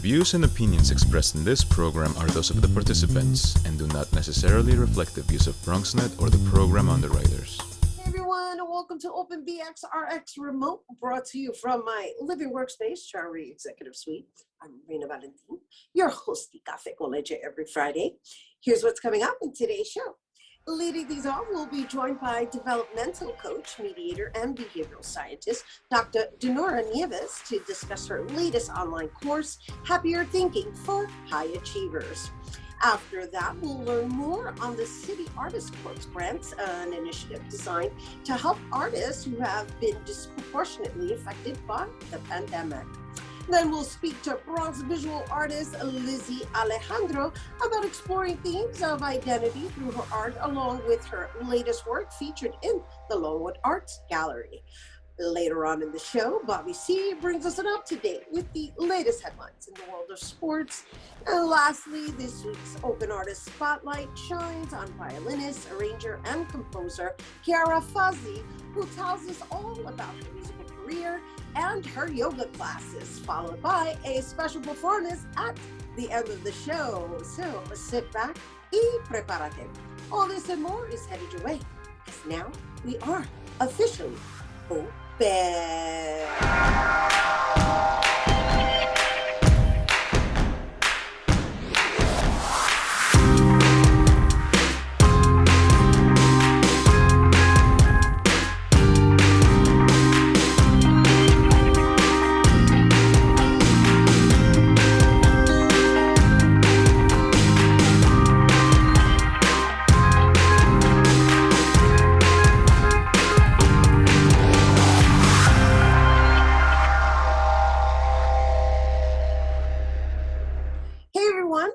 views and opinions expressed in this program are those of the participants and do not necessarily reflect the views of BronxNet or the program underwriters. Hey everyone, and welcome to Open BxRx Remote, brought to you from my living workspace, Chiara Executive Suite. I'm Rhina Valentin, your host of Café con Leche every Friday. Here's what's coming up in today's show. Leading these off, we'll be joined by Developmental Coach, Mediator, and Behavioral Scientist, Dr. Dinorah Nieves, to discuss her latest online course, Happier Thinking for High Achievers. After that, we'll learn more on the City Artist Corps grants, an initiative designed to help artists who have been disproportionately affected by the pandemic. Then we'll speak to Bronx Visual Artist Lizzy Alejandro about exploring themes of identity through her art, along with her latest work featured in the Longwood Art Gallery. Later on in the show, Bobby C brings us an up-to-date with the latest headlines in the world of sports. And lastly, this week's Open Artist Spotlight shines on violinist, arranger, and composer Chiara Fasi, who tells us all about her musical career and her yoga classes, followed by a special performance at the end of the show. So sit back y prepárate. All this and more is headed your way, because now we are officially open.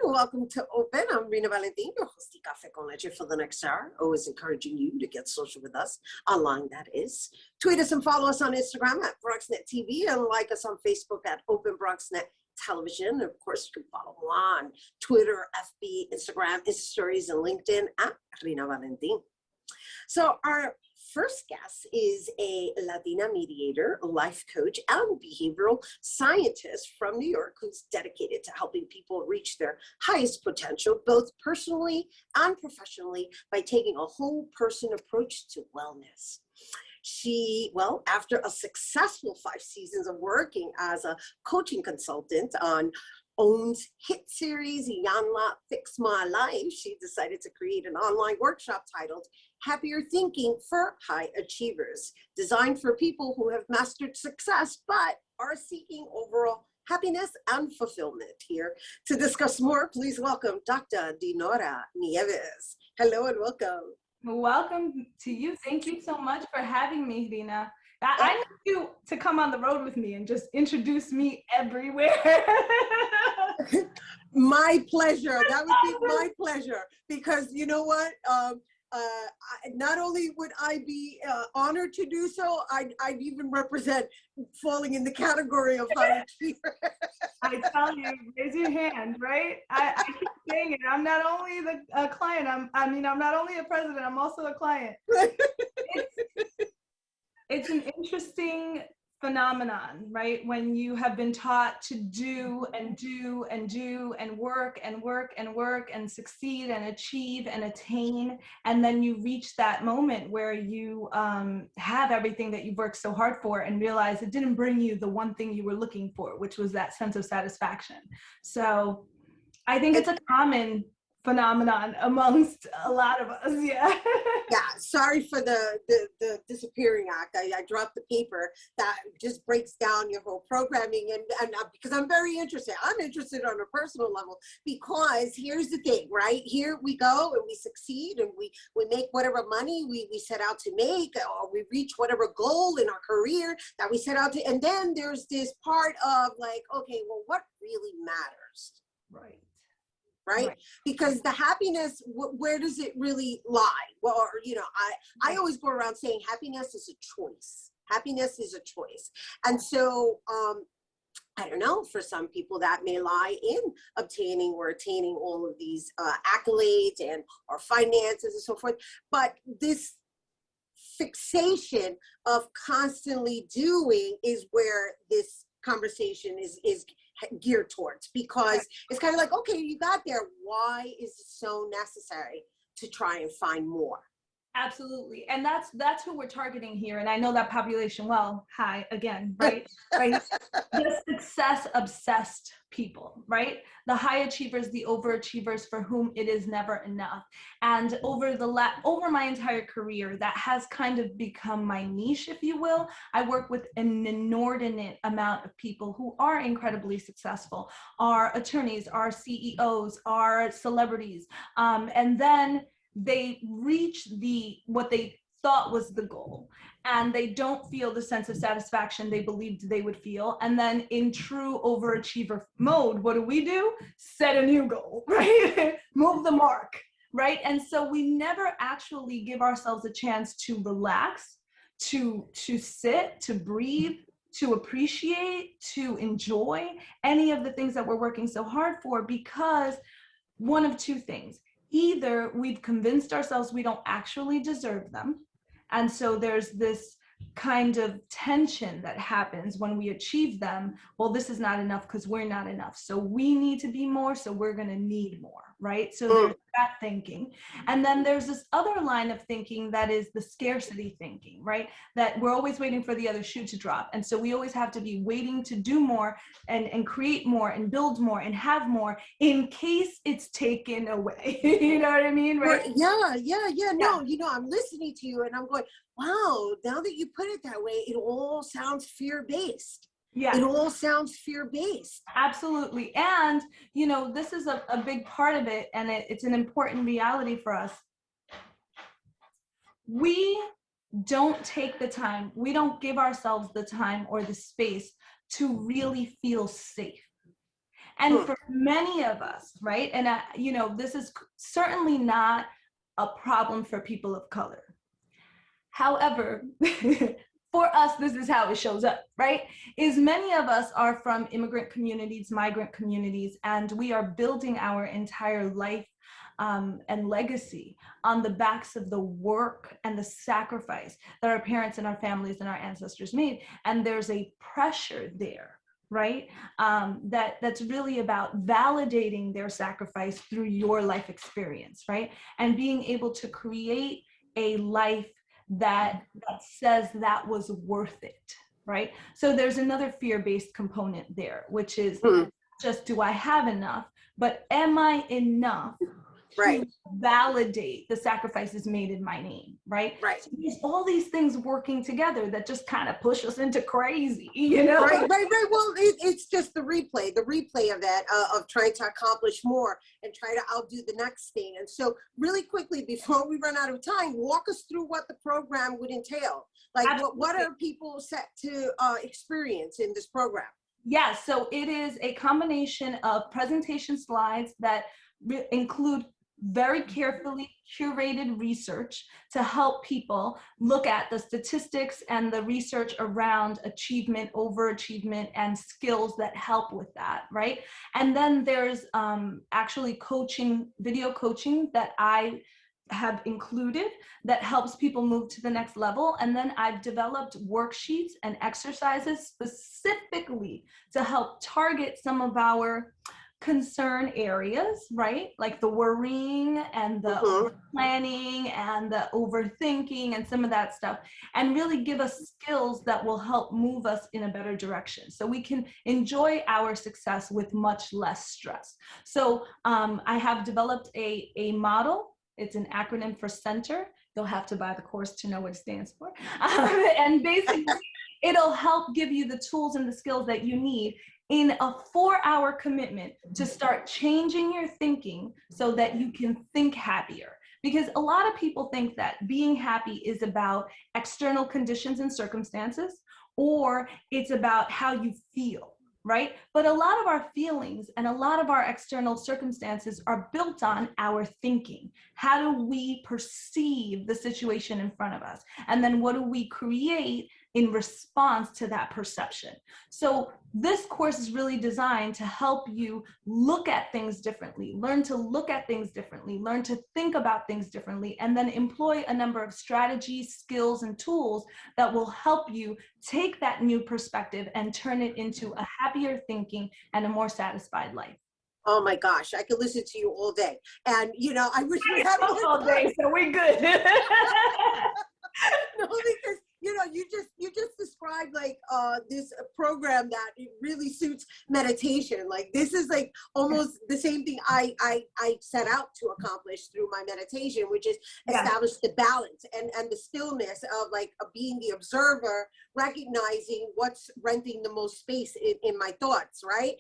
Welcome to Open. I'm Rhina Valentin, your host of Café con Leche for the next hour. Always encouraging you to get social with us online, that is. Tweet us and follow us on Instagram at BronxNet TV and like us on Facebook at Open BronxNet Television. And of course, you can follow me on Twitter, FB, Instagram, Insta Stories, and LinkedIn at Rhina Valentin. So our first guest is a Latina mediator, life coach, and behavioral scientist from New York who's dedicated to helping people reach their highest potential, both personally and professionally, by taking a whole person approach to wellness. She, after a successful 5 seasons of working as a coaching consultant on OWN's hit series, Yanla Fix My Life, she decided to create an online workshop titled Happier Thinking for High Achievers, designed for people who have mastered success but are seeking overall happiness and fulfillment. Here to discuss more, please welcome Dr. Dinorah Nieves. Hello and welcome. Welcome to you. Thank you so much for having me, Rhina. I need you to come on the road with me and just introduce me everywhere. My pleasure. That would be my pleasure, because you know what? Not only would I be honored to do so, I'd even represent falling in the category of high achiever. I tell you, raise your hand, right? I keep saying it. I'm not only the client. I'm not only a president. I'm also a client. It's an interesting phenomenon, right? When you have been taught to do and do and do and work and work and work and succeed and achieve and attain, and then you reach that moment where you have everything that you've worked so hard for and realize it didn't bring you the one thing you were looking for, which was that sense of satisfaction. So I think it's a common phenomenon amongst a lot of us. Yeah. Sorry for the disappearing act. I dropped the paper that just breaks down your whole programming, and because I'm very interested. I'm interested on a personal level, because here's the thing, right? Here we go and we succeed and we make whatever money we set out to make, or we reach whatever goal in our career that we set out to, and then there's this part of like, okay, well, what really matters? Right? Because the happiness, where does it really lie? Well, I always go around saying happiness is a choice. Happiness is a choice. And so, I don't know, for some people that may lie in obtaining or attaining all of these accolades and or finances and so forth. But this fixation of constantly doing is where this conversation is geared towards, because it's kind of like, okay, you got there. Why is it so necessary to try and find more? Absolutely. And that's who we're targeting here. And I know that population well. Hi again, right? Right. The success obsessed people, right? The high achievers, the overachievers for whom it is never enough. And over my entire career, that has kind of become my niche, if you will. I work with an inordinate amount of people who are incredibly successful, are attorneys, are CEOs, are celebrities. And then they reach what they thought was the goal, and they don't feel the sense of satisfaction they believed they would feel. And then in true overachiever mode, what do? Set a new goal, right? Move the mark, right? And so we never actually give ourselves a chance to relax, to sit, to breathe, to appreciate, to enjoy any of the things that we're working so hard for, because one of two things. Either we've convinced ourselves we don't actually deserve them, and so there's this kind of tension that happens when we achieve them. Well, this is not enough because we're not enough, so we need to be more, so we're going to need more, right? So there's that thinking. And then there's this other line of thinking that is the scarcity thinking, right? That we're always waiting for the other shoe to drop, and so we always have to be waiting to do more and create more and build more and have more in case it's taken away. You know what I mean, right? Yeah. No, I'm listening to you and I'm going, wow, now that you put it that way, it all sounds fear-based. Yeah. It all sounds fear-based. Absolutely. And, this is a big part of it, and it's an important reality for us. We don't take the time, we don't give ourselves the time or the space to really feel safe. And for many of us, right, and this is certainly not a problem for people of color. However, for us, this is how it shows up, right? Is many of us are from immigrant communities, migrant communities, and we are building our entire life and legacy on the backs of the work and the sacrifice that our parents and our families and our ancestors made. And there's a pressure there, right? That's really about validating their sacrifice through your life experience, right? And being able to create a life that says that was worth it, right? So there's another fear-based component there, which is just, do I have enough, but am I enough to validate the sacrifices made in my name, right? Right. So there's all these things working together that just kind of push us into crazy, Right. Well, it's just the replay of that, of trying to accomplish more and try to outdo the next thing. And so really quickly, before we run out of time, walk us through what the program would entail. Like what are people set to experience in this program? Yeah, so it is a combination of presentation slides that include very carefully curated research to help people look at the statistics and the research around achievement, overachievement, and skills that help with that, right? And then there's actually video coaching that I have included that helps people move to the next level. And then I've developed worksheets and exercises specifically to help target some of our concern areas, right? Like the worrying and the planning and the overthinking and some of that stuff, and really give us skills that will help move us in a better direction so we can enjoy our success with much less stress. So I have developed a model. It's an acronym for CENTER. You'll have to buy the course to know what it stands for. And basically, it'll help give you the tools and the skills that you need in a 4-hour commitment to start changing your thinking so that you can think happier. Because a lot of people think that being happy is about external conditions and circumstances, or it's about how you feel, right? But a lot of our feelings and a lot of our external circumstances are built on our thinking. How do we perceive the situation in front of us? And then what do we create in response to that perception. So this course is really designed to help you look at things differently, learn to look at things differently, learn to think about things differently, and then employ a number of strategies, skills, and tools that will help you take that new perspective and turn it into a happier thinking and a more satisfied life. Oh my gosh, I could listen to you all day. And you know, I wish we had all day, so we're good. No, because you know, you just described like this program that it really suits meditation. Like this is like almost the same thing I set out to accomplish through my meditation, which is establish the balance and the stillness of like being the observer, recognizing what's renting the most space in my thoughts, right?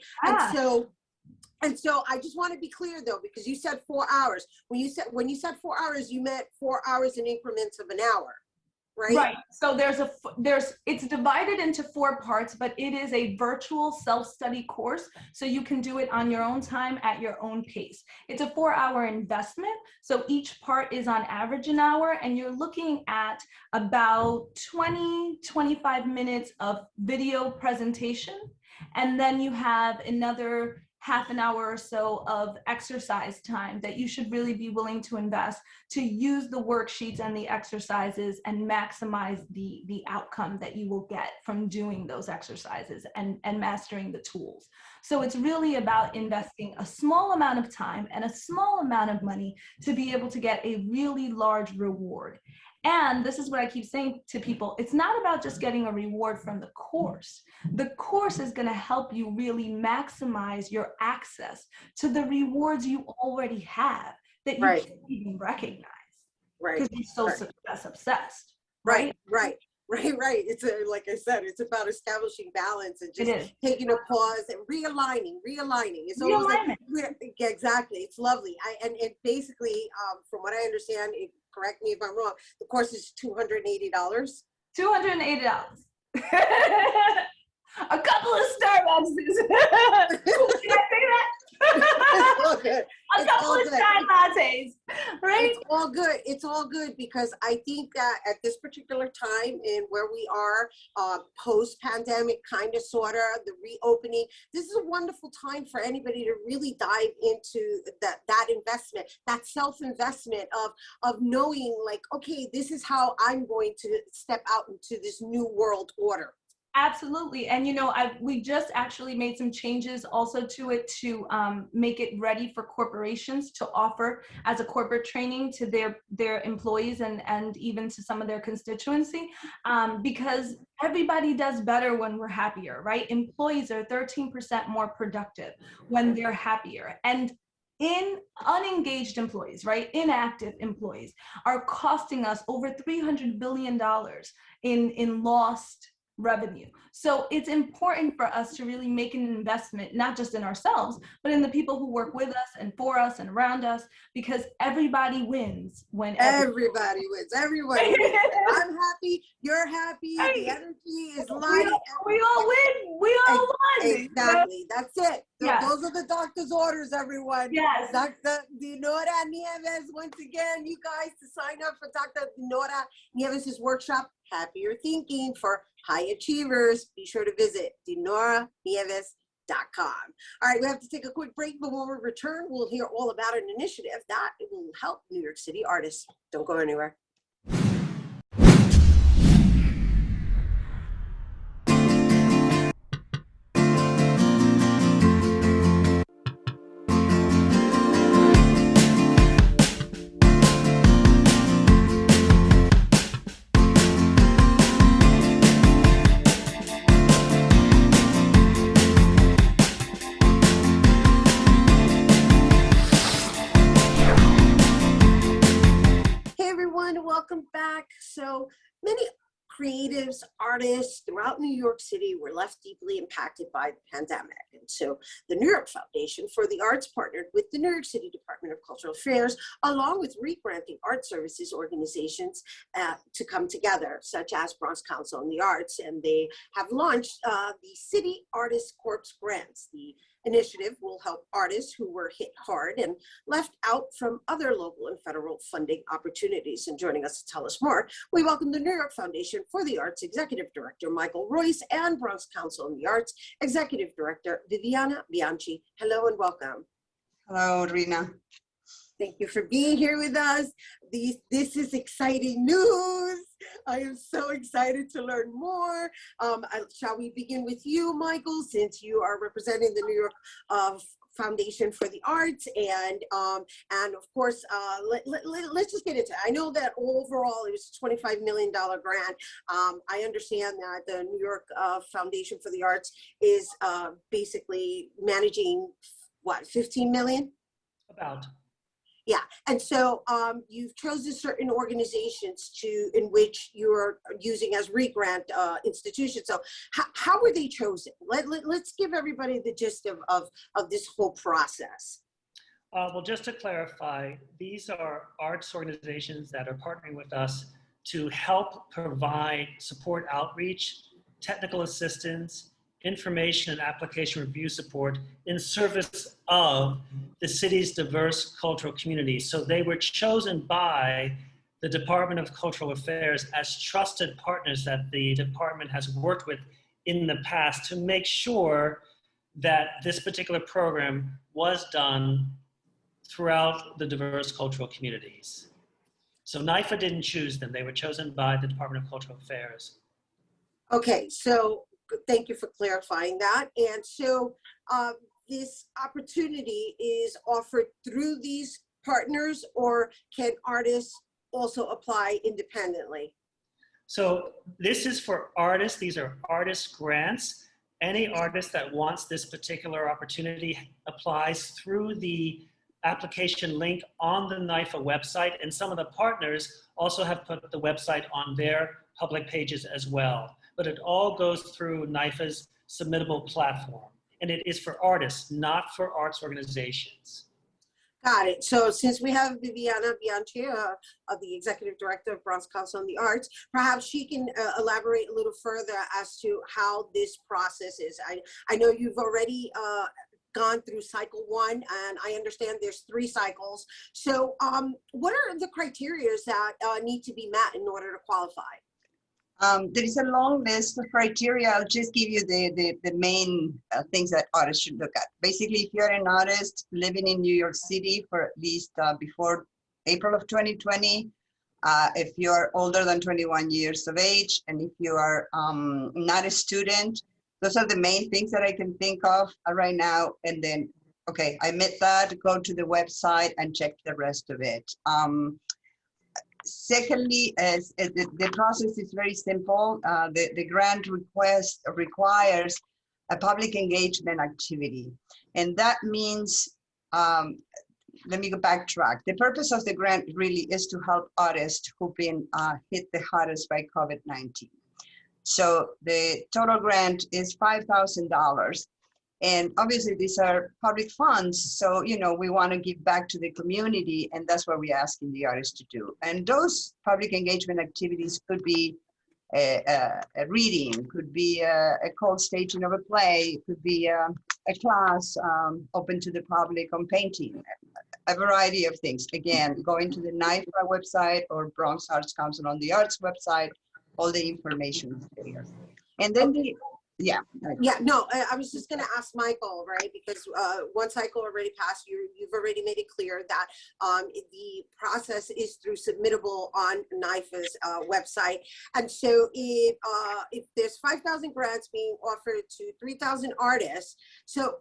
And so I just want to be clear though, because you said 4 hours. When you said 4 hours, you meant 4 hours in increments of an hour, right? Right. So it's divided into 4 parts, but it is a virtual self-study course. So you can do it on your own time at your own pace. It's a 4-hour investment. So each part is on average an hour, and you're looking at about 20-25 minutes of video presentation. And then you have another half an hour or so of exercise time that you should really be willing to invest to use the worksheets and the exercises and maximize the outcome that you will get from doing those exercises and mastering the tools. So it's really about investing a small amount of time and a small amount of money to be able to get a really large reward. And this is what I keep saying to people. It's not about just getting a reward from the course. The course is going to help you really maximize your access to the rewards you already have that you can't even recognize. Right. Because you're so success obsessed. Right. It's like I said, it's about establishing balance and just taking a pause and realigning. It's almost like, exactly. It's lovely. And it basically, from what I understand, correct me if I'm wrong, the course is $280. $280. A couple of Starbucks. Can I say that? A couple of chai lattes, right? It's all good because I think that at this particular time in where we are, post-pandemic, kind of, sort of, the reopening, this is a wonderful time for anybody to really dive into that investment, that self-investment of knowing like, okay, this is how I'm going to step out into this new world order. Absolutely. And, you know, we just actually made some changes also to it to make it ready for corporations to offer as a corporate training to their employees and even to some of their constituency, because everybody does better when we're happier, right? Employees are 13% more productive when they're happier. And unengaged employees, right? Inactive employees are costing us over $300 billion in lost revenue. So it's important for us to really make an investment, not just in ourselves, but in the people who work with us and for us and around us, because everybody wins when everybody wins. Everyone wins. I'm happy, you're happy, the energy is light. We all win. We all won. Exactly. That's it. Yes. Those are the doctor's orders, everyone. Yes. Dr. Dinorah Nieves, once again, you guys, to sign up for Dr. Dinorah Nieves' workshop, Happier Thinking for High Achievers, be sure to visit DinorahNieves.com. All right, we have to take a quick break, but when we return, we'll hear all about an initiative that will help New York City artists. Don't go anywhere. Welcome back. So many creatives, artists throughout New York City were left deeply impacted by the pandemic. And so the New York Foundation for the Arts partnered with the New York City Department of Cultural Affairs, along with re-granting art services organizations to come together, such as Bronx Council on the Arts. And they have launched the City Artist Corps Grants, the initiative will help artists who were hit hard and left out from other local and federal funding opportunities. And joining us to tell us more, we welcome the New York Foundation for the Arts Executive Director, Michael Royce, and Bronx Council on the Arts Executive Director, Viviana Bianchi. Hello and welcome. Hello, Rhina. Thank you for being here with us. This is exciting news. I am so excited to learn more. Shall we begin with you, Michael, since you are representing the New York Foundation for the Arts, and of course, let's just get into it. I know that overall it was a $25 million grant. I understand that the New York Foundation for the Arts is basically managing what, 15 million? About. Yeah, and so you've chosen certain organizations in which you're using as re-grant institutions. So how were they chosen? Let's give everybody the gist of this whole process. Well, just to clarify, these are arts organizations that are partnering with us to help provide support outreach, technical assistance, information and application review support in service of the city's diverse cultural community. So they were chosen by the Department of Cultural Affairs as trusted partners that the department has worked with in the past to make sure that this particular program was done throughout the diverse cultural communities. So NYFA didn't choose them. They were chosen by the Department of Cultural Affairs. Okay, so thank you for clarifying that. And so this opportunity is offered through these partners, or can artists also apply independently? So this is for artists. These are artist grants. Any artist that wants this particular opportunity applies through the application link on the NYFA website. And some of the partners also have put the website on their public pages as well. But it all goes through NYFA's submittable platform. And it is for artists, not for arts organizations. Got it. So since we have Viviana Bianchi, the Executive Director of Bronx Council on the Arts, perhaps she can elaborate a little further as to how this process is. I know you've already gone through cycle 1, and I understand there's 3 cycles. So what are the criteria that need to be met in order to qualify? There is a long list of criteria. I'll just give you the main things that artists should look at. Basically, if you're an artist living in New York City for at least before April of 2020, if you're older than 21 years of age, and if you are not a student, those are the main things that I can think of right now. And then, okay, I met that, go to the website and check the rest of it. Secondly, the process is very simple. The grant request requires a public engagement activity. And that means, let me go backtrack. The purpose of the grant really is to help artists who've been hit the hardest by COVID-19. So the total grant is $5,000. And obviously these are public funds. So, you know, we want to give back to the community, and that's what we're asking the artists to do. And those public engagement activities could be a reading, could be a cold staging of a play, could be a class open to the public on painting, a variety of things. Again, going to the NYFA website or Bronx Arts Council on the Arts website, all the information is there. And then I was just going to ask Michael, right? Because one cycle already passed. You've already made it clear that the process is through submittable on NYFA's website. And so if there's 5,000 grants being offered to 3,000 artists, so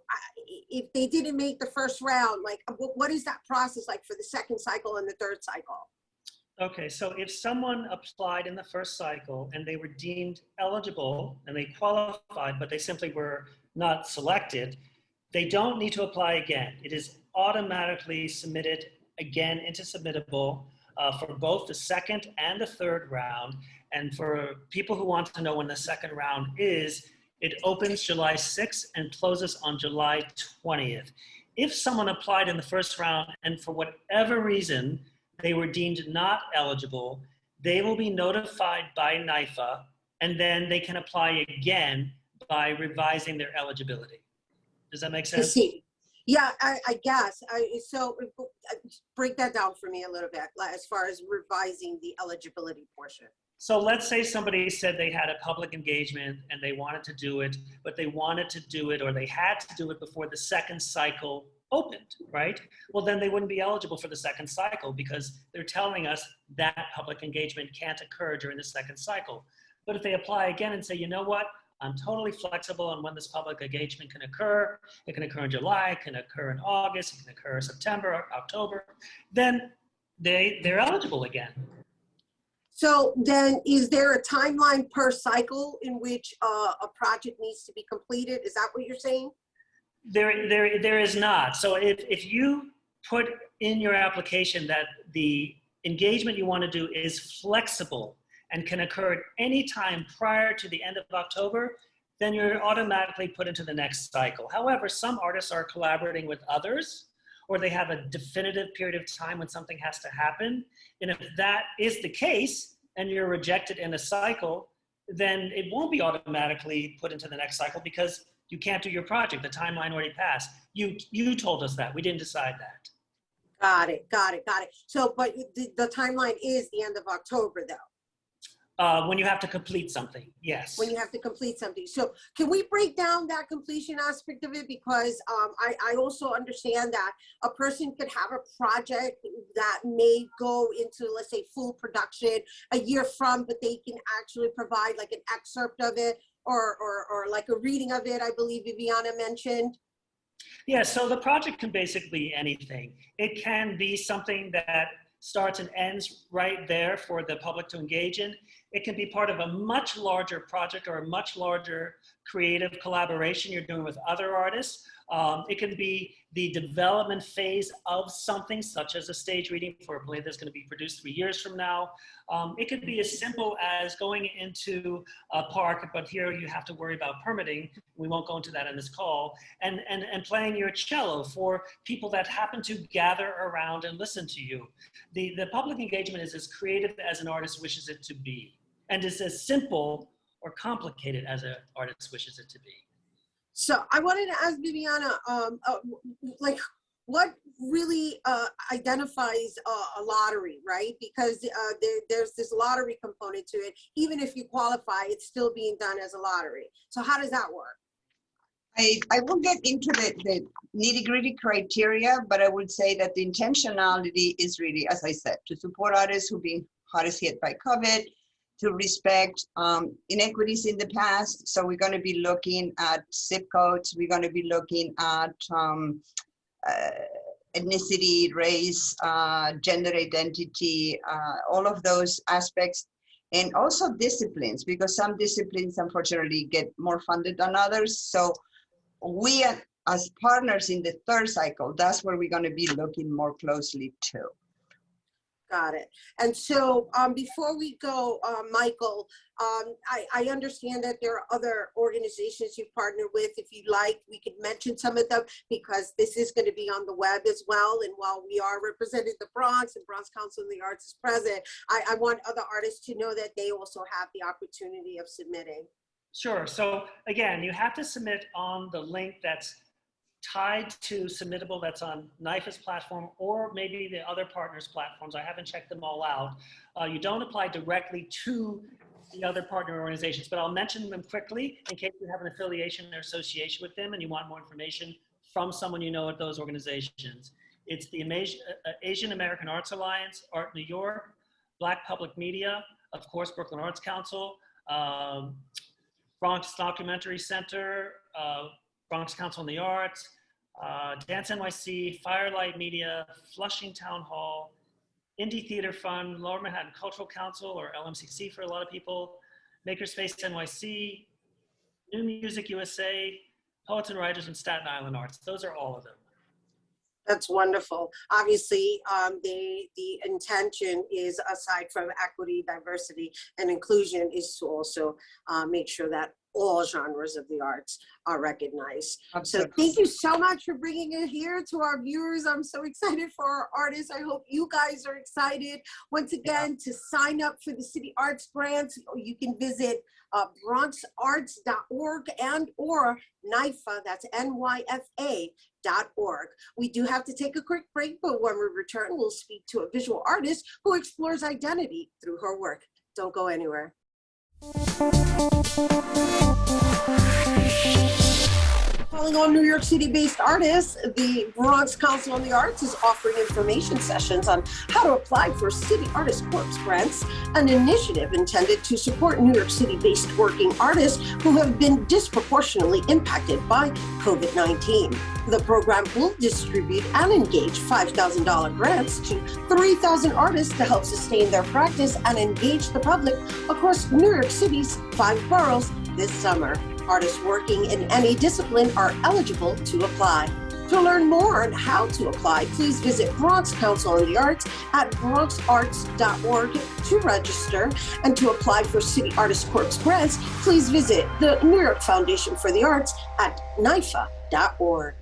if they didn't make the first round, like what is that process like for the second cycle and the third cycle? Okay, so if someone applied in the first cycle and they were deemed eligible and they qualified, but they simply were not selected, they don't need to apply again. It is automatically submitted again into submittable for both the second and the third round. And for people who want to know when the second round is, it opens July 6th and closes on July 20th. If someone applied in the first round and for whatever reason they were deemed not eligible, they will be notified by NYFA, and then they can apply again by revising their eligibility. Does that make To sense? see. Yeah, I guess. So break that down for me a little bit, like, as far as revising the eligibility portion. So let's say somebody said they had a public engagement and they wanted to do it, but they wanted to do it or they had to do it before the second cycle opened, right? Well, then they wouldn't be eligible for the second cycle because they're telling us that public engagement can't occur during the second cycle. But if they apply again and say, you know what, I'm totally flexible on when this public engagement can occur. It can occur in July, it can occur in August, it can occur in September, or October. Then they're eligible again. So then is there a timeline per cycle in which a project needs to be completed? Is that what you're saying? There is not. So if you put in your application that the engagement you want to do is flexible and can occur at any time prior to the end of October, then you're automatically put into the next cycle. However, some artists are collaborating with others, or they have a definitive period of time when something has to happen. And if that is the case, and you're rejected in a cycle, then it won't be automatically put into the next cycle because you can't do your project. The timeline already passed. You told us that. We didn't decide that. Got it. So, but the timeline is the end of October, though. When you have to complete something, yes. When you have to complete something. So can we break down that completion aspect of it? Because I also understand that a person could have a project that may go into, let's say, full production a year from, but they can actually provide like an excerpt of it or like a reading of it, I believe Viviana mentioned. Yeah, so the project can basically be anything. It can be something that starts and ends right there for the public to engage in. It can be part of a much larger project or a much larger creative collaboration you're doing with other artists. It can be the development phase of something, such as a stage reading for a play that's going to be produced 3 years from now. It could be as simple as going into a park, but here you have to worry about permitting. We won't go into that in this call. And playing your cello for people that happen to gather around and listen to you. The public engagement is as creative as an artist wishes it to be, and is as simple or complicated as an artist wishes it to be. So I wanted to ask Viviana, like, what really identifies a lottery, right? Because there's this lottery component to it. Even if you qualify, it's still being done as a lottery. So how does that work? I will get into the nitty-gritty criteria, but I would say that the intentionality is really, as I said, to support artists who've been hardest hit by COVID, to respect inequities in the past. So we're going to be looking at zip codes. We're going to be looking at ethnicity, race, gender identity, all of those aspects. And also disciplines, because some disciplines, unfortunately, get more funded than others. So we, as partners in the third cycle, that's where we're going to be looking more closely too. Got it. And so before we go, Michael, I understand that there are other organizations you've partnered with. If you'd like, we could mention some of them because this is going to be on the web as well. And while we are representing the Bronx and Bronx Council of the Arts is present, I want other artists to know that they also have the opportunity of submitting. Sure. So again, you have to submit on the link that's tied to Submittable, that's on NYFA's platform or maybe the other partners' platforms. I haven't checked them all out. You don't apply directly to the other partner organizations, but I'll mention them quickly in case you have an affiliation or association with them and you want more information from someone you know at those organizations. It's the Asian American Arts Alliance, Art New York, Black Public Media, of course, Brooklyn Arts Council, Bronx Documentary Center, Bronx Council on the Arts, Dance NYC, Firelight Media, Flushing Town Hall, Indie Theater Fund, Lower Manhattan Cultural Council, or LMCC for a lot of people, Makerspace NYC, New Music USA, Poets and Writers, and Staten Island Arts. Those are all of them. That's wonderful. Obviously, the intention is, aside from equity, diversity, and inclusion, is to also make sure that all genres of the arts are recognized. Absolutely. So thank you so much for bringing it here to our viewers. I'm so excited for our artists. I hope you guys are excited. Once again, to sign up for the City Arts Grants, you can visit bronxarts.org and or NYFA, that's NYFA.org. We do have to take a quick break, but when we return, we'll speak to a visual artist who explores identity through her work. Don't go anywhere. Calling all New York City-based artists, the Bronx Council on the Arts is offering information sessions on how to apply for City Artist Corps grants, an initiative intended to support New York City-based working artists who have been disproportionately impacted by COVID-19. The program will distribute and engage $5,000 grants to 3,000 artists to help sustain their practice and engage the public across New York City's 5 boroughs this summer. Artists working in any discipline are eligible to apply. To learn more on how to apply, please visit Bronx Council on the Arts at bronxarts.org to register. And to apply for City Artist Corps grants, please visit the New York Foundation for the Arts at NYFA.org.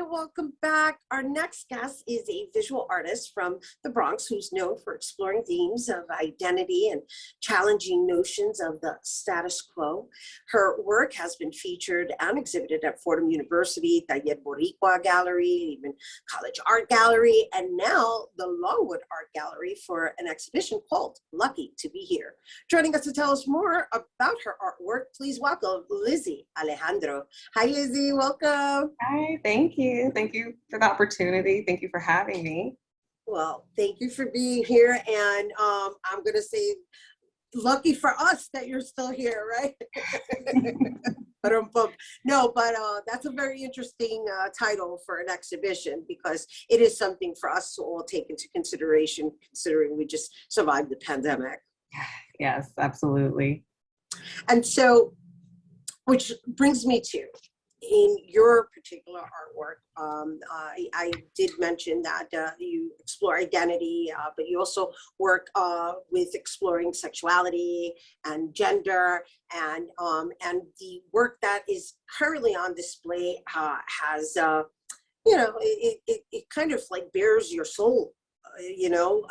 Welcome back. Our next guest is a visual artist from the Bronx who's known for exploring themes of identity and challenging notions of the status quo. Her work has been featured and exhibited at Fordham University, Taller Boricua Gallery, even College Art Gallery, and now the Longwood Art Gallery for an exhibition called Lucky to Be Here. Joining us to tell us more about her artwork, please welcome Lizzy Alejandro. Hi, Lizzy, welcome. Hi, thank you. Thank you for the opportunity. Thank you for having me. Well, thank you for being here. And I'm going to say, lucky for us that you're still here, right? No, but that's a very interesting title for an exhibition because it is something for us to all take into consideration, considering we just survived the pandemic. Yes, absolutely. And so, which brings me to, in your particular artwork, I did mention that you explore identity, but you also work with exploring sexuality and gender, and the work that is currently on display has, you know, it kind of like bears your soul. You know,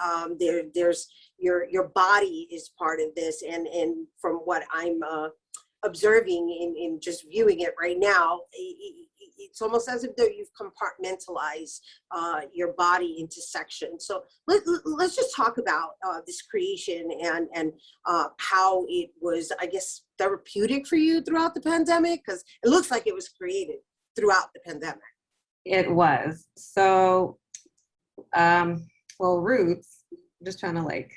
there's your body is part of this, and from what I'm observing in just viewing it right now, it's almost as if though you've compartmentalized your body into sections. So let's just talk about this creation and how it was, I guess, therapeutic for you throughout the pandemic, because it looks like it was created throughout the pandemic. It was. So, well, roots, just trying to like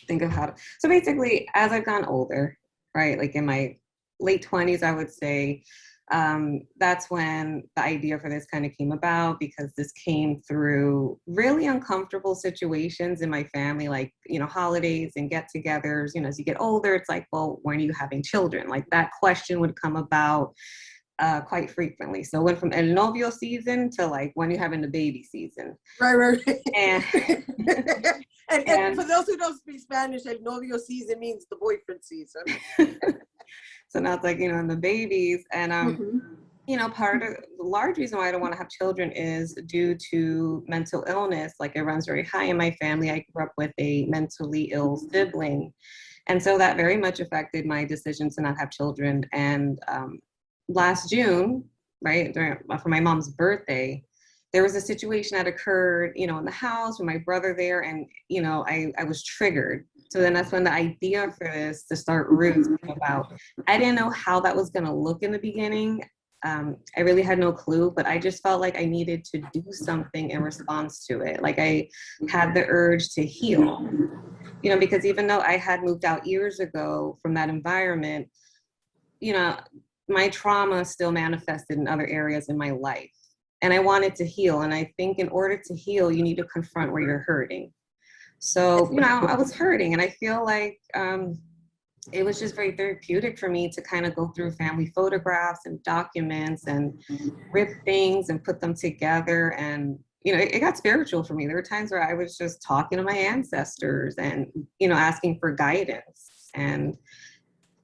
think of how to, so basically as I've gotten older, right, like in my late 20s, I would say, that's when the idea for this kind of came about, because this came through really uncomfortable situations in my family, like, you know, holidays and get-togethers. You know, as you get older, it's like, well, when are you having children? Like that question would come about quite frequently. So it went from el novio season to like, when are you having the baby season? Right. And, and for those who don't speak Spanish, el novio season means the boyfriend season. So now it's like, you know, and the babies, and you know, part of the large reason why I don't want to have children is due to mental illness. Like it runs very high in my family. I grew up with a mentally ill sibling, and so that very much affected my decision to not have children. And last June, right, for my mom's birthday, there was a situation that occurred, you know, in the house with my brother there, and, you know, I was triggered So then that's when the idea for this to start Roots came about. I didn't know how that was going to look in the beginning. I really had no clue, but I just felt like I needed to do something in response to it. Like I had the urge to heal, you know, because even though I had moved out years ago from that environment, you know, my trauma still manifested in other areas in my life. And I wanted to heal. And I think in order to heal, you need to confront where you're hurting. So, you know, I was hurting, and I feel like it was just very therapeutic for me to kind of go through family photographs and documents and rip things and put them together. And, you know, it got spiritual for me. There were times where I was just talking to my ancestors and, you know, asking for guidance. And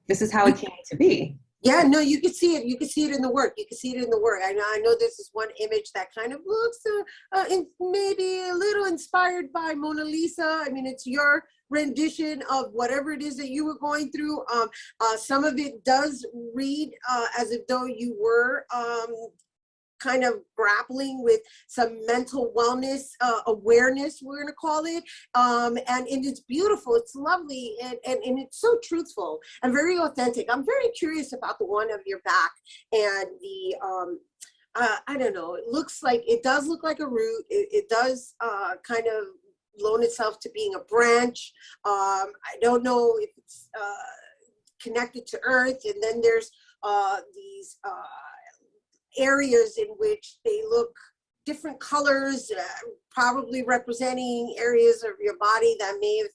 this is how it came to be. Yeah, no, you can see it. You can see it in the work. You can see it in the work. I know this is one image that kind of looks maybe a little inspired by Mona Lisa. I mean, it's your rendition of whatever it is that you were going through. Some of it does read as if though you were kind of grappling with some mental wellness awareness, we're going to call it, and it's beautiful, it's lovely, and it's so truthful and very authentic. I'm very curious about the one of your back and the I don't know, it does look like a root. It does kind of loan itself to being a branch. I don't know if it's connected to earth, and then there's these areas in which they look different colors, probably representing areas of your body that may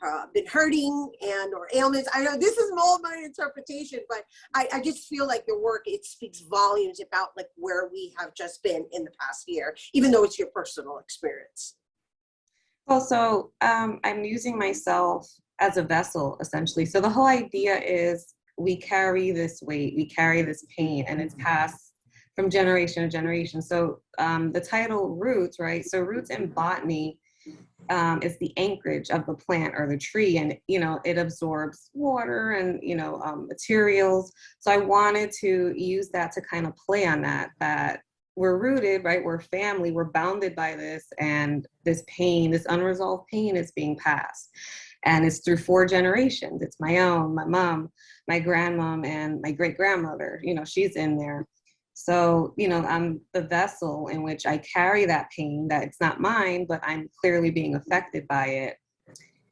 have been hurting and or ailments. I know this is all my interpretation, but I just feel like your work, it speaks volumes about like where we have just been in the past year, even though it's your personal experience. Well, so I'm using myself as a vessel, essentially. So the whole idea is we carry this weight, we carry this pain, and it's passed from generation to generation. So the title Roots, right? So roots in botany is the anchorage of the plant or the tree, and you know, it absorbs water and, you know, materials. So I wanted to use that to kind of play on that we're rooted, right? We're family, we're bounded by this, and this pain, this unresolved pain is being passed. And it's through 4 generations. It's my own, my mom, my grandmom, and my great grandmother, you know, she's in there. So, you know, I'm the vessel in which I carry that pain, that it's not mine, but I'm clearly being affected by it.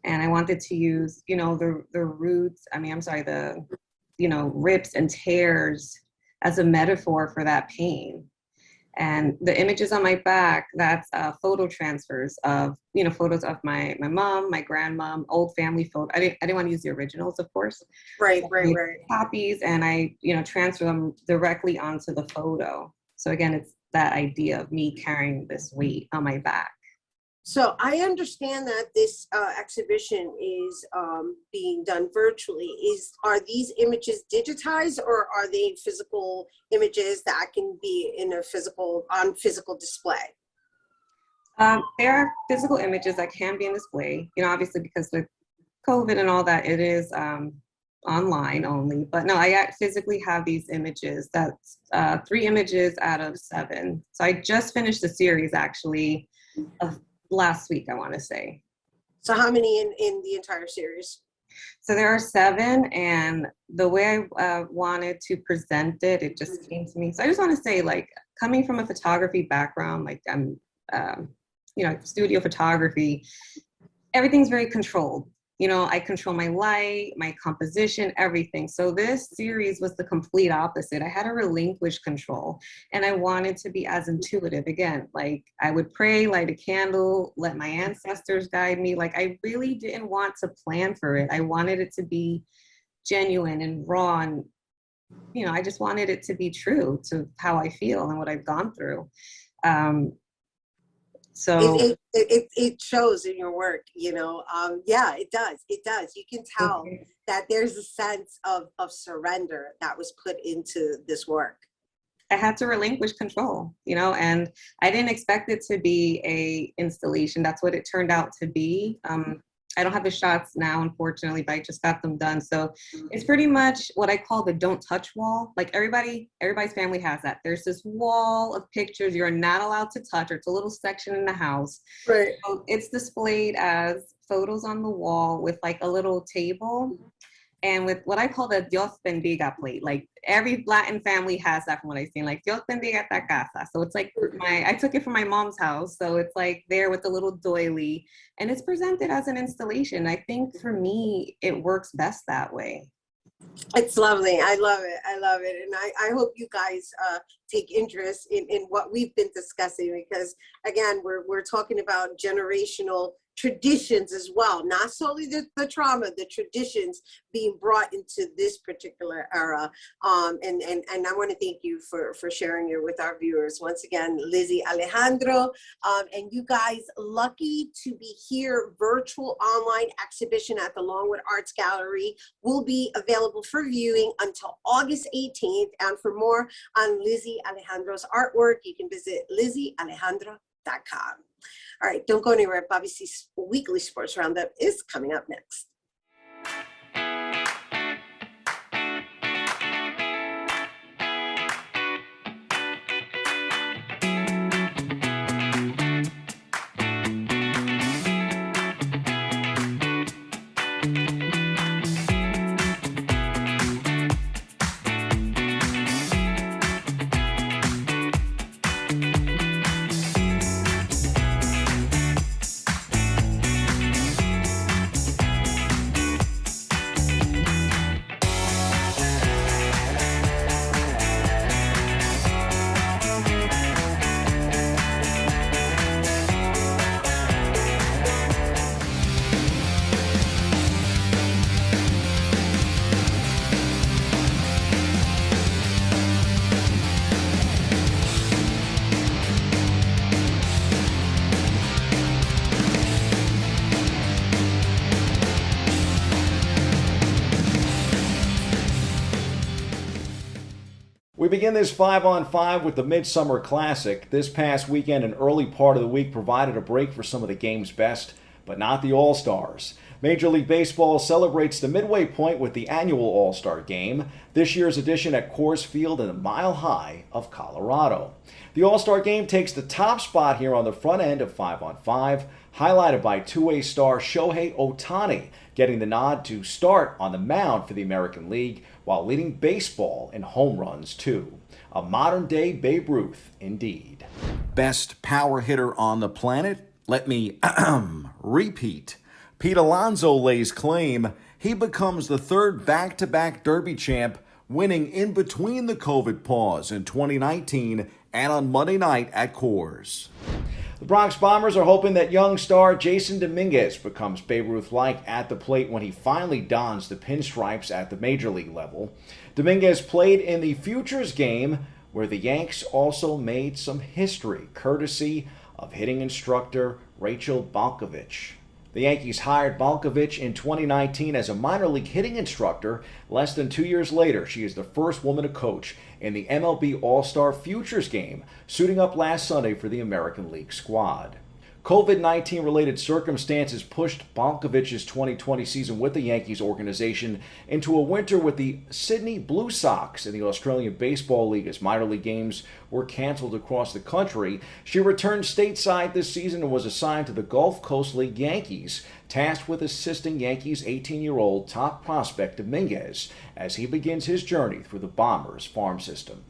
And I wanted to use, you know, the roots, the, you know, rips and tears as a metaphor for that pain. And the images on my back, that's photo transfers of, you know, photos of my mom, my grandmom, old family photos. I didn't want to use the originals, of course. Right. Copies, and I, you know, transfer them directly onto the photo. So again, it's that idea of me carrying this weight on my back. So I understand that this exhibition is being done virtually. Are these images digitized, or are they physical images that can be in on physical display? There are physical images that can be in display, you know, obviously because with COVID and all that, it is online only. But no, I physically have these images. That's 3 images out of 7. So I just finished the series actually last week, I want to say. So how many in the entire series? So there are 7, and the way I wanted to present it, it just came to me. So I just want to say, like, coming from a photography background, like I'm, you know, studio photography, everything's very controlled. You know, I control my light, my composition, everything. So this series was the complete opposite. I had to relinquish control, and I wanted to be as intuitive. Again, like I would pray, light a candle, let my ancestors guide me. Like I really didn't want to plan for it. I wanted it to be genuine and raw, and, you know, I just wanted it to be true to how I feel and what I've gone through. So it shows in your work, you know. Yeah, it does. You can tell that there's a sense of surrender that was put into this work. I had to relinquish control, you know, and I didn't expect it to be a installation. That's what it turned out to be. I don't have the shots now, unfortunately, but I just got them done. So it's pretty much what I call the don't touch wall. Like everybody's family has that. There's this wall of pictures you're not allowed to touch, or it's a little section in the house. Right. So it's displayed as photos on the wall with like a little table and with what I call the Dios bendiga plate. Like every Latin family has that from what I've seen, like Dios bendiga esta casa. So it's like I took it from my mom's house. So it's like there with the little doily and it's presented as an installation. I think for me, it works best that way. It's lovely. I love it. I love it. And I hope you guys take interest in what we've been discussing, because again, we're talking about generational traditions as well, not solely the trauma, the traditions being brought into this particular era. And I want to thank you for sharing it with our viewers. Once again, Lizzy Alejandro, and you guys, lucky to be here. Virtual online exhibition at the Longwood Art Gallery will be available for viewing until August 18th. And for more on Lizzy Alejandro's artwork, you can visit LizzyAlejandro.com. All right, don't go anywhere. Bobby C's weekly sports roundup is coming up next. We begin this 5-on-5 with the Midsummer Classic. This past weekend, an early part of the week provided a break for some of the game's best, but not the All-Stars. Major League Baseball celebrates the midway point with the annual All-Star Game, this year's edition at Coors Field in the Mile High of Colorado. The All-Star Game takes the top spot here on the front end of 5-on-5, highlighted by two-way star Shohei Ohtani getting the nod to start on the mound for the American League while leading baseball in home runs too. A modern-day Babe Ruth indeed. Best power hitter on the planet? Let me repeat. Pete Alonso lays claim he becomes the third back-to-back Derby champ, winning in between the COVID pause in 2019 and on Monday night at Coors. The Bronx Bombers are hoping that young star Jason Dominguez becomes Babe Ruth-like at the plate when he finally dons the pinstripes at the major league level. Dominguez played in the Futures game, where the Yanks also made some history, courtesy of hitting instructor Rachel Balkovich. The Yankees hired Balkovich in 2019 as a minor league hitting instructor. Less than 2 years later, she is the first woman to coach in the MLB All-Star Futures game, suiting up last Sunday for the American League squad. COVID-19 related circumstances pushed Balkovich's 2020 season with the Yankees organization into a winter with the Sydney Blue Sox in the Australian Baseball League as minor league games were canceled across the country. She returned stateside this season and was assigned to the Gulf Coast League Yankees, tasked with assisting Yankees 18-year-old top prospect Dominguez as he begins his journey through the Bombers farm system.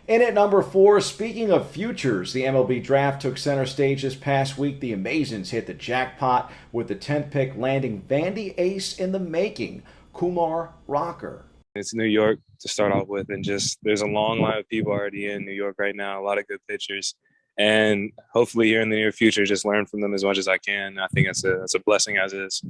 In at number 4, speaking of futures, the MLB draft took center stage this past week. The Amazons hit the jackpot with the 10th pick, landing Vandy ace in the making, Kumar Rocker. It's New York to start off with, and just there's a long line of people already in New York right now, a lot of good pitchers. And hopefully here in the near future, just learn from them as much as I can. I think it's a blessing as is.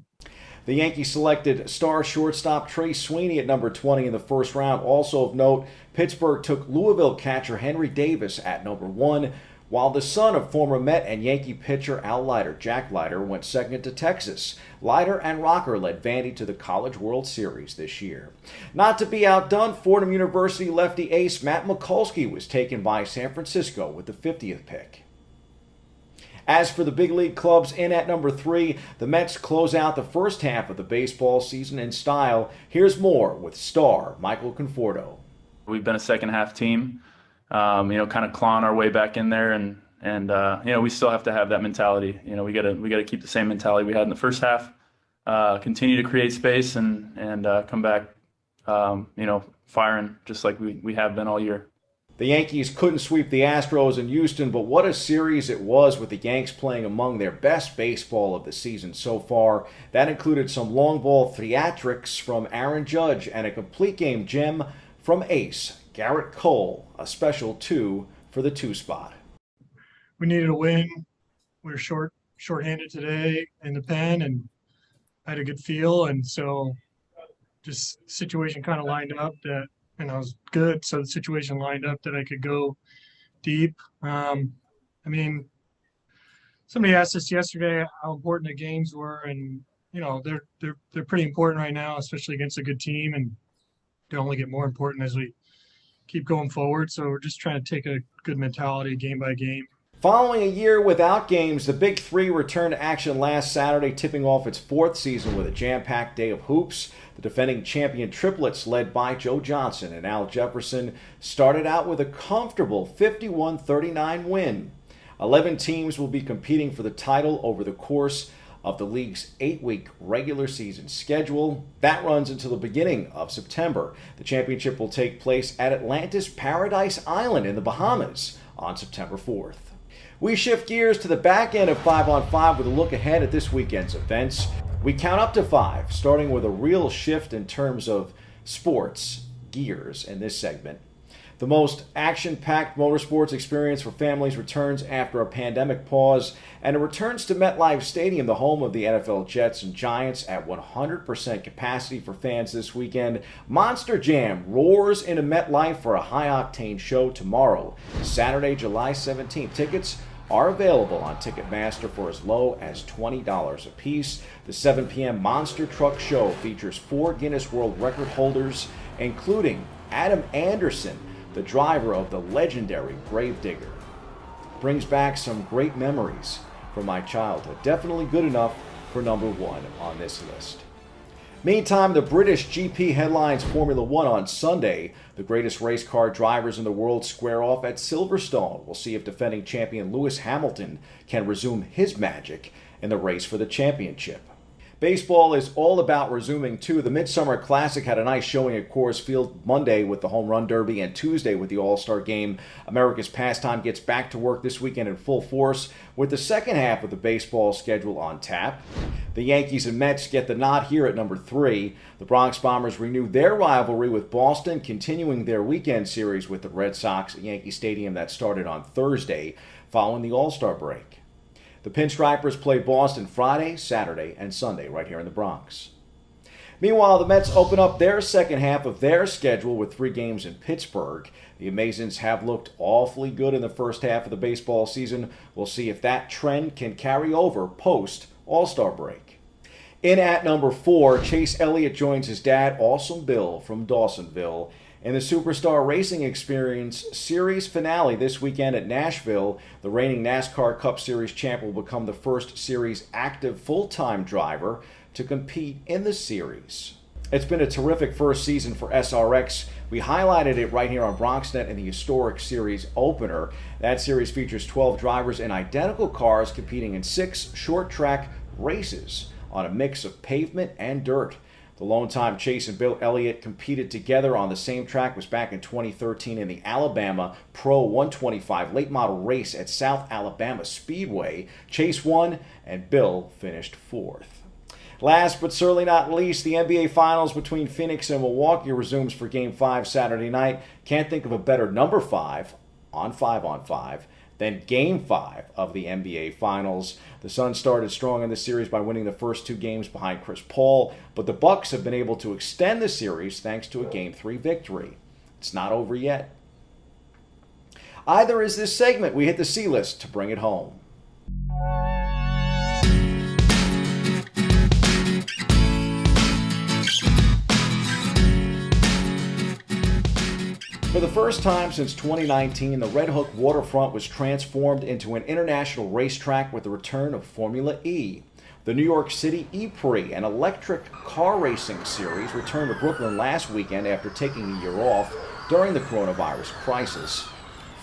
The Yankees selected star shortstop Trey Sweeney at number 20 in the first round. Also of note, Pittsburgh took Louisville catcher Henry Davis at number 1, while the son of former Met and Yankee pitcher Al Leiter, Jack Leiter, went second to Texas. Leiter and Rocker led Vandy to the College World Series this year. Not to be outdone, Fordham University lefty ace Matt Mikulski was taken by San Francisco with the 50th pick. As for the big league clubs, in at number 3, the Mets close out the first half of the baseball season in style. Here's more with star Michael Conforto. We've been a second half team, kind of clawing our way back in there and And we still have to have that mentality. We gotta keep the same mentality we had in the first half. Continue to create space and come back, firing just like we have been all year. The Yankees couldn't sweep the Astros in Houston, but what a series it was with the Yanks playing among their best baseball of the season so far. That included some long ball theatrics from Aaron Judge and a complete game gem from ace Garrett Cole, a special 2 for the 2 spot. We needed a win. We were shorthanded today in the pen and had a good feel, and so just situation kind of lined up that, and I was good. So the situation lined up that I could go deep. Somebody asked us yesterday how important the games were, and they're pretty important right now, especially against a good team, and they only get more important as we keep going forward. So we're just trying to take a good mentality game by game. Following a year without games, the Big Three returned to action last Saturday, tipping off its 4th season with a jam-packed day of hoops. The defending champion triplets, led by Joe Johnson and Al Jefferson, started out with a comfortable 51-39 win. 11 teams will be competing for the title over the course of the league's 8-week regular season schedule. That runs until the beginning of September. The championship will take place at Atlantis Paradise Island in the Bahamas on September 4th. We shift gears to the back end of 5-on-5 with a look ahead at this weekend's events. We count up to 5, starting with a real shift in terms of sports gears in this segment. The most action-packed motorsports experience for families returns after a pandemic pause, and it returns to MetLife Stadium, the home of the NFL Jets and Giants, at 100% capacity for fans this weekend. Monster Jam roars into MetLife for a high-octane show tomorrow, Saturday, July 17th. Tickets are available on Ticketmaster for as low as $20 a piece. The 7 p.m. Monster Truck Show features 4 Guinness World Record holders, including Adam Anderson, the driver of the legendary Gravedigger. Brings back some great memories from my childhood. Definitely good enough for number 1 on this list. Meantime, the British GP headlines Formula One on Sunday. The greatest race car drivers in the world square off at Silverstone. We'll see if defending champion Lewis Hamilton can resume his magic in the race for the championship. Baseball is all about resuming, too. The Midsummer Classic had a nice showing at Coors Field Monday with the Home Run Derby and Tuesday with the All-Star Game. America's pastime gets back to work this weekend in full force with the second half of the baseball schedule on tap. The Yankees and Mets get the nod here at number 3. The Bronx Bombers renew their rivalry with Boston, continuing their weekend series with the Red Sox at Yankee Stadium that started on Thursday following the All-Star break. The Pinstripers play Boston Friday, Saturday, and Sunday right here in the Bronx. Meanwhile, the Mets open up their second half of their schedule with 3 games in Pittsburgh. The Amazons have looked awfully good in the first half of the baseball season. We'll see if that trend can carry over post-All-Star break. In at number 4, Chase Elliott joins his dad, Awesome Bill, from Dawsonville, in the Superstar Racing Experience Series finale this weekend at Nashville. The reigning NASCAR Cup Series champ will become the first series active full-time driver to compete in the series. It's been a terrific first season for SRX. We highlighted it right here on BronxNet in the historic series opener. That series features 12 drivers in identical cars competing in 6 short-track races on a mix of pavement and dirt. The lone-time Chase and Bill Elliott competed together on the same track was back in 2013 in the Alabama Pro 125 late model race at South Alabama Speedway. Chase won and Bill finished 4th. Last but certainly not least, the NBA Finals between Phoenix and Milwaukee resumes for Game 5 Saturday night. Can't think of a better number 5 on 5-on-5 than Game 5 of the NBA Finals. The Suns started strong in this series by winning the first 2 games behind Chris Paul, but the Bucks have been able to extend the series thanks to a Game 3 victory. It's not over yet. Either is this segment. We hit the C-list to bring it home. For the first time since 2019, the Red Hook waterfront was transformed into an international racetrack with the return of Formula E. The New York City E-Prix, an electric car racing series, returned to Brooklyn last weekend after taking a year off during the coronavirus crisis.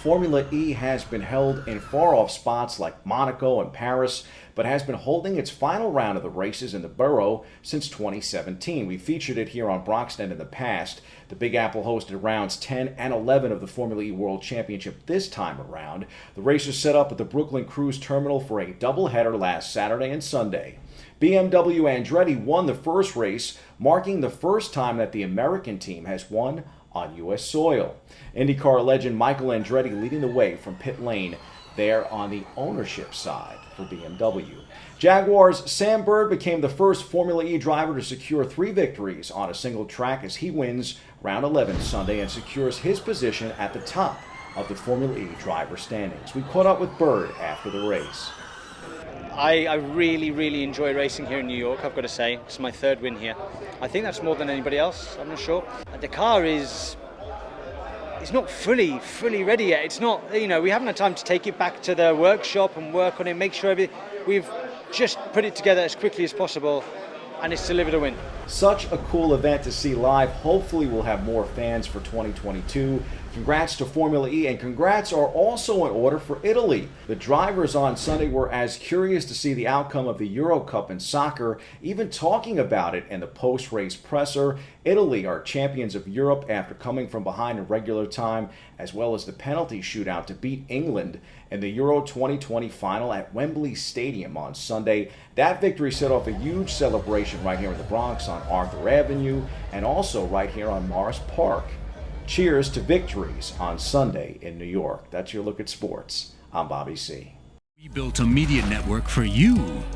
Formula E has been held in far-off spots like Monaco and Paris, but has been holding its final round of the races in the borough since 2017. We featured it here on BronxNet in the past. The Big Apple hosted rounds 10 and 11 of the Formula E World Championship this time around. The races set up at the Brooklyn Cruise Terminal for a doubleheader last Saturday and Sunday. BMW Andretti won the first race, marking the first time that the American team has won on U.S. soil. IndyCar legend Michael Andretti leading the way from pit lane there on the ownership side for BMW. Jaguars' Sam Bird became the first Formula E driver to secure 3 victories on a single track as he wins round 11 Sunday and secures his position at the top of the Formula E driver standings. We caught up with Bird after the race. I really enjoy racing here in New York, I've got to say. It's my 3rd win here. I think that's more than anybody else, I'm not sure. The car is not fully ready yet. It's not, we haven't had time to take it back to the workshop and work on it, make sure we've just put it together as quickly as possible, and it's delivered a win. Such a cool event to see live. Hopefully we'll have more fans for 2022. Congrats to Formula E, and congrats are also in order for Italy. The drivers on Sunday were as curious to see the outcome of the Euro Cup in soccer, even talking about it in the post-race presser. Italy are champions of Europe after coming from behind in regular time, as well as the penalty shootout to beat England in the Euro 2020 final at Wembley Stadium on Sunday. That victory set off a huge celebration right here in the Bronx on Arthur Avenue and also right here on Morris Park. Cheers to victories on Sunday in New York. That's your look at sports. I'm Bobby C. We built a media network for you.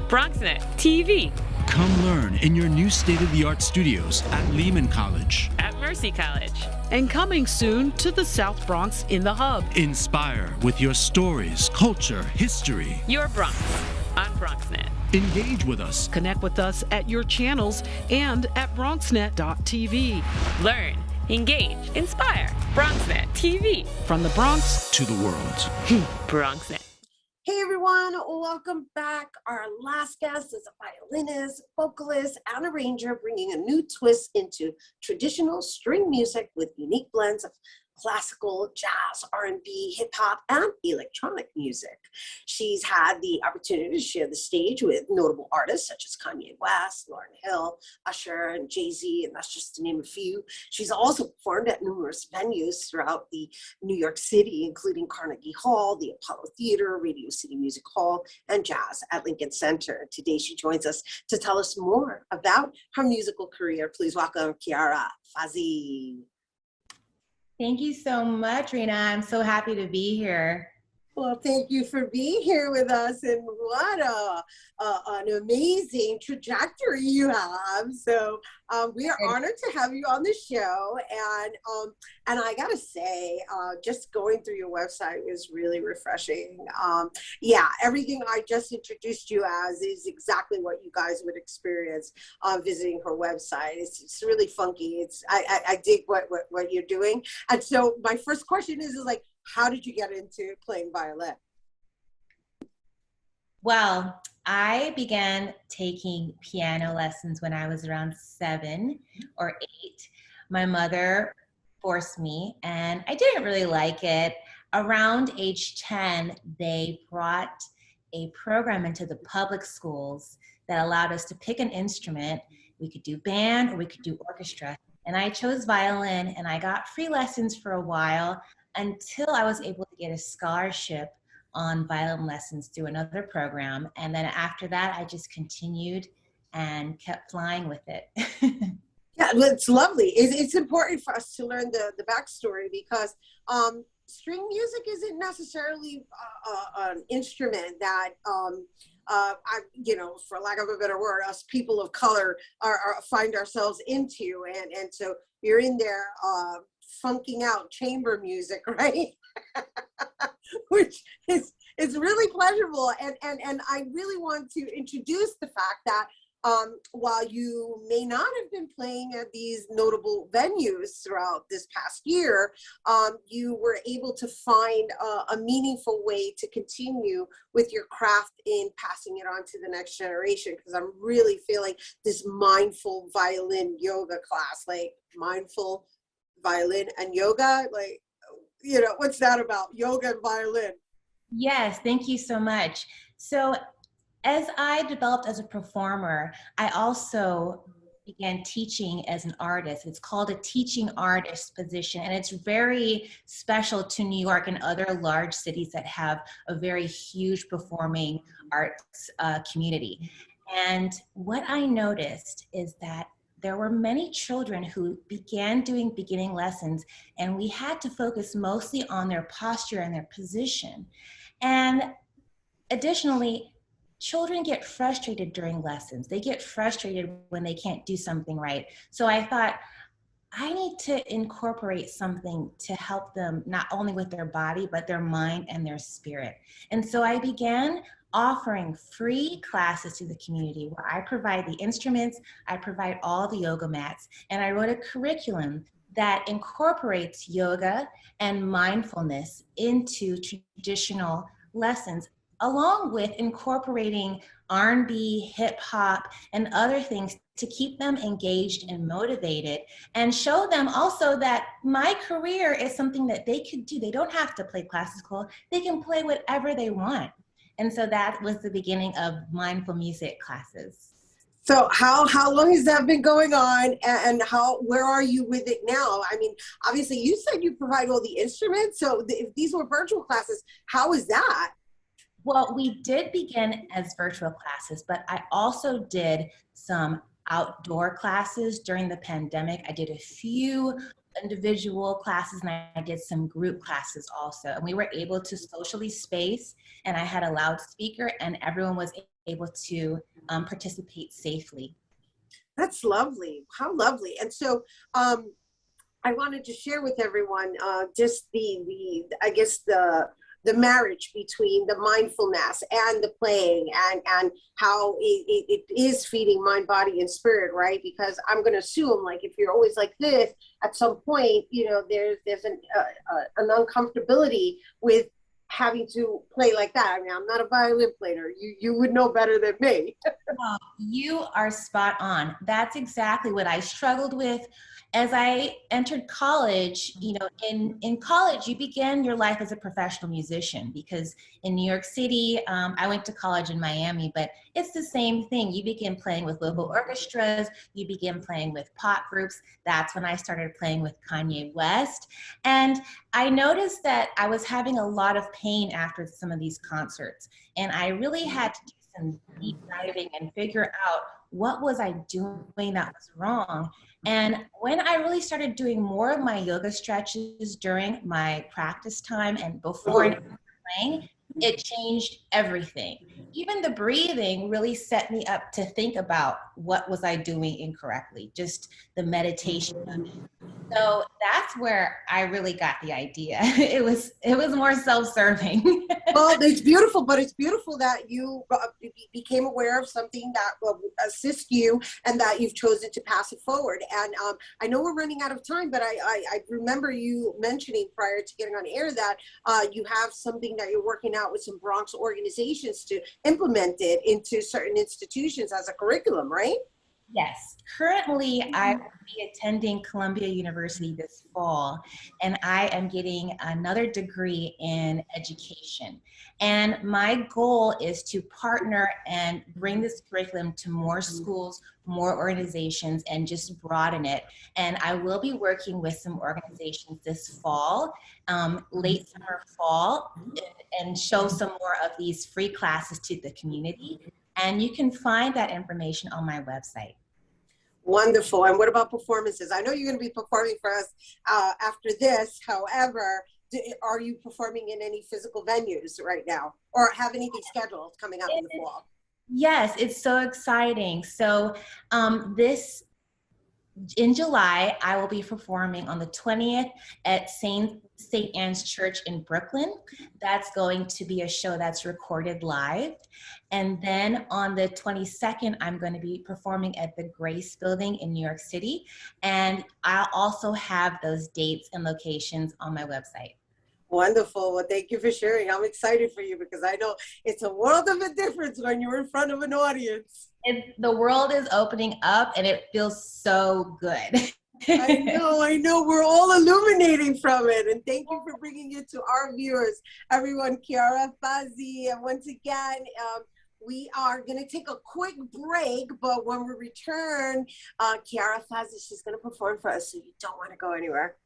BronxNet TV. Come learn in your new state-of-the-art studios at Lehman College. At Mercy College. And coming soon to the South Bronx in the Hub. Inspire with your stories, culture, history. Your Bronx on BronxNet. Engage with us. Connect with us at your channels and at BronxNet.tv. Learn. Engage, inspire. BronxNet TV. From the Bronx to the world. BronxNet. Hey everyone, welcome back. Our last guest is a violinist, vocalist, and arranger, bringing a new twist into traditional string music with unique blends of classical, jazz, R&B, hip-hop, and electronic music. She's had the opportunity to share the stage with notable artists such as Kanye West, Lauryn Hill, Usher, and Jay-Z, and that's just to name a few. She's also performed at numerous venues throughout the New York City, including Carnegie Hall, the Apollo Theater, Radio City Music Hall, and Jazz at Lincoln Center. Today, she joins us to tell us more about her musical career. Please welcome Chiara Fasi. Thank you so much, Rhina. I'm so happy to be here. Well, thank you for being here with us, and what an amazing trajectory you have. So we are honored to have you on the show, and I gotta say, just going through your website is really refreshing. Yeah, everything I just introduced you as is exactly what you guys would experience visiting her website. It's really funky. I dig what you're doing, and so my first question is like, how did you get into playing violin? Well, I began taking piano lessons when I was around 7 or 8. My mother forced me, and I didn't really like it. Around age 10, they brought a program into the public schools that allowed us to pick an instrument. We could do band or we could do orchestra. And I chose violin, and I got free lessons for a while, until I was able to get a scholarship on violin lessons through another program. And then after that, I just continued and kept flying with it. Yeah, it's lovely. It's important for us to learn the backstory, because string music isn't necessarily an instrument that, for lack of a better word, us people of color find ourselves into. And so you're in there funking out chamber music, right? Which is really pleasurable. And I really want to introduce the fact that while you may not have been playing at these notable venues throughout this past year, you were able to find a meaningful way to continue with your craft in passing it on to the next generation. Because I'm really feeling this mindful violin yoga class, like mindful violin and yoga, like what's that about? Yoga and violin. Yes, thank you so much. So as I developed as a performer, I also began teaching as an artist. It's called a teaching artist position, and it's very special to New York and other large cities that have a very huge performing arts community. And what I noticed is that there were many children who began doing beginning lessons, and we had to focus mostly on their posture and their position. And additionally, children get frustrated during lessons. They get frustrated when they can't do something right. So I thought, I need to incorporate something to help them not only with their body, but their mind and their spirit. And so I began offering free classes to the community where I provide the instruments, I provide all the yoga mats, and I wrote a curriculum that incorporates yoga and mindfulness into traditional lessons, along with incorporating R&B, hip hop, and other things to keep them engaged and motivated, and show them also that my career is something that they could do. They don't have to play classical, they can play whatever they want. And so that was the beginning of mindful music classes. So how long has that been going on, and where are you with it now? I mean, obviously you said you provide all the instruments, so if these were virtual classes, how is that? Well, we did begin as virtual classes, but I also did some outdoor classes during the pandemic. I did a few individual classes, and I did some group classes also. And we were able to socially space, and I had a loudspeaker, and everyone was able to participate safely. That's lovely. How lovely. And so I wanted to share with everyone just the marriage between the mindfulness and the playing, and how it is feeding mind, body, and spirit, right? Because I'm going to assume, like, if you're always like this, at some point, there's an uncomfortability with having to play like that. I mean, I'm not a violin player. You would know better than me. Well, you are spot on. That's exactly what I struggled with as I entered college. In college, you begin your life as a professional musician, because in New York City, I went to college in Miami, but it's the same thing. You begin playing with local orchestras, you begin playing with pop groups. That's when I started playing with Kanye West. And I noticed that I was having a lot of pain after some of these concerts. And I really had to do some deep diving and figure out what was I doing that was wrong. And when I really started doing more of my yoga stretches during my practice time and before and after playing, it changed everything. Even the breathing really set me up to think about what was I doing incorrectly, just the meditation of it. So that's where I really got the idea. It was more self-serving. Well, it's beautiful, but it's beautiful that you became aware of something that will assist you, and that you've chosen to pass it forward. And I know we're running out of time, but I remember you mentioning prior to getting on air that you have something that you're working out with some Bronx organizations to implement it into certain institutions as a curriculum, right? Yes. Currently, I will be attending Columbia University this fall, and I am getting another degree in education. And my goal is to partner and bring this curriculum to more schools, more organizations, and just broaden it. And I will be working with some organizations this fall, late summer, fall, and show some more of these free classes to the community. And you can find that information on my website. Wonderful. And what about performances? I know you're going to be performing for us after this. However, are you performing in any physical venues right now, or have anything scheduled coming up in the fall? Yes, it's so exciting. So in July, I will be performing on the 20th at St. Anne's Church in Brooklyn. That's going to be a show that's recorded live. And then on the 22nd, I'm going to be performing at the Grace Building in New York City. And I'll also have those dates and locations on my website. Wonderful. Well, thank you for sharing. I'm excited for you, because I know it's a world of a difference when you're in front of an audience. The world is opening up, and it feels so good. I know. We're all illuminating from it. And thank you for bringing it to our viewers. Everyone, Chiara Fasi. And once again, we are going to take a quick break, but when we return, Chiara Fasi, she's going to perform for us, so you don't want to go anywhere.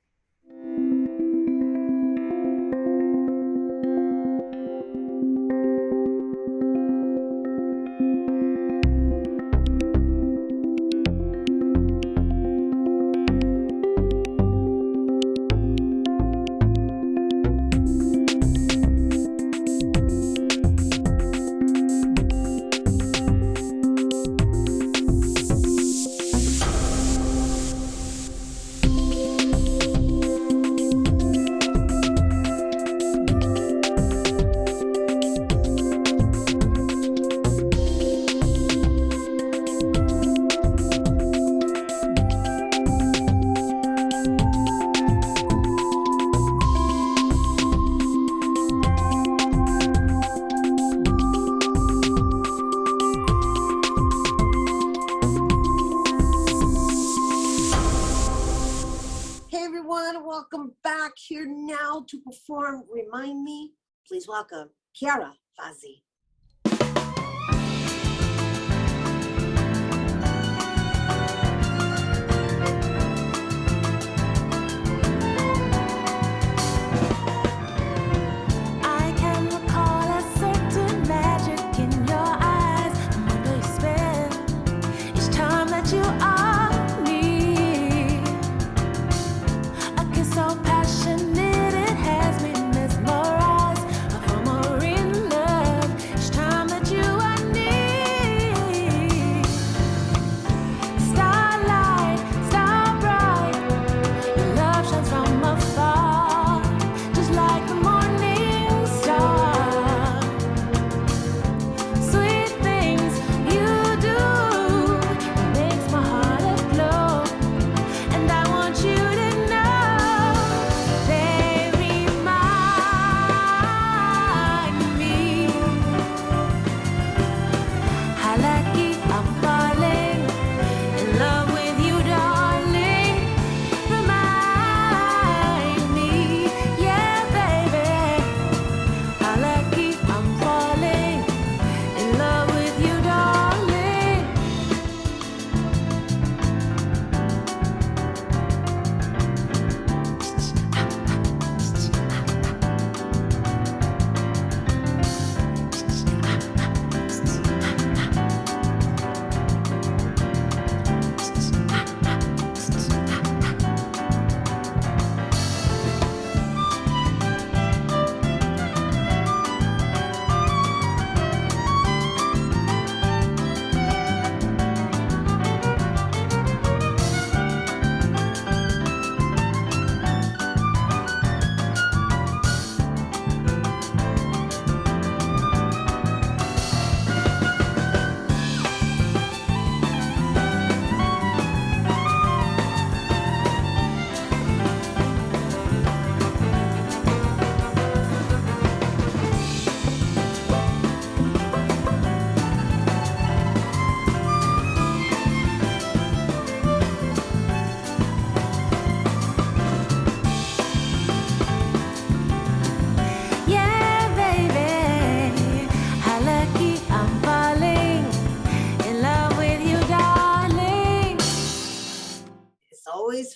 Welcome back. Here now to perform Remind Me. Please welcome Chiara Fasi.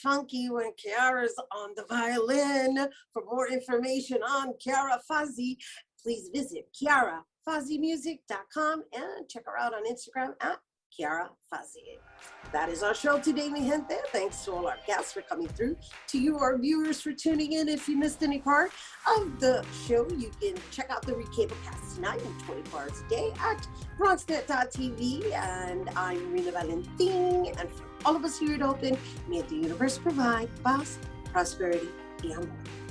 Funky when Chiara's on the violin. For more information on Chiara Fasi, please visit chiarafasimusic.com and check her out on Instagram at Chiara Fasi. That is our show today, mi gente. Thanks to all our guests for coming through. To you, our viewers, for tuning in. If you missed any part of the show, you can check out the recablecast tonight in 24 hours a day at bronxnet.tv. And I'm Rhina Valentin. And for all of us here at Open, may the universe provide paz, prosperity, y amor.